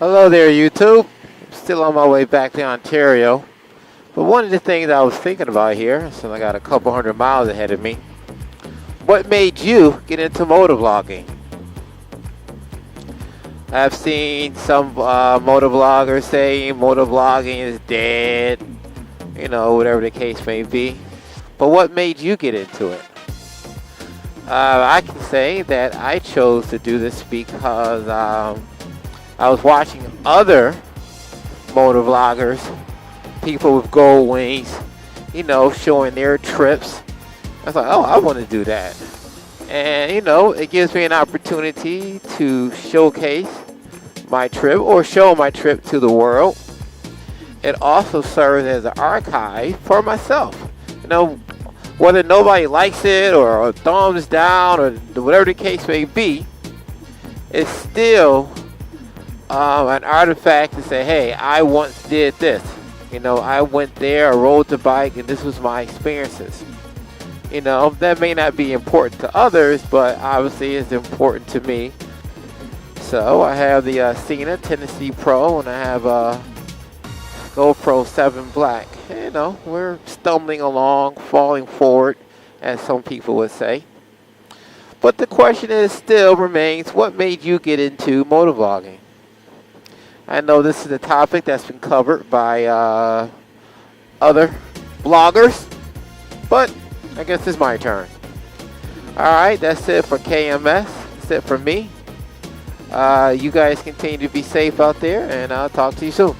Hello there, YouTube. Still on my way back to Ontario. But one of the things I was thinking about here, since I got a couple hundred miles ahead of me, what made you get into motovlogging? I've seen some motovloggers say motovlogging is dead, whatever the case may be. But what made you get into it? I can say that I chose to do this because I was watching other motovloggers, people with gold wings, showing their trips. I was like, oh, I want to do that. And, it gives me an opportunity to showcase my trip or show my trip to the world. It also serves as an archive for myself. Whether nobody likes it or a thumbs down or whatever the case may be, it's still an artifact to say, hey, I once did this. I went there, I rode the bike, and this was my experiences. That may not be important to others, but obviously it's important to me. So I have the Sena Tennessee Pro, and I have a GoPro 7 Black. We're stumbling along, falling forward, as some people would say. But the question still remains, what made you get into motovlogging? I know this is a topic that's been covered by other bloggers, but I guess it's my turn. Alright, that's it for KMS. That's it for me. You guys continue to be safe out there, and I'll talk to you soon.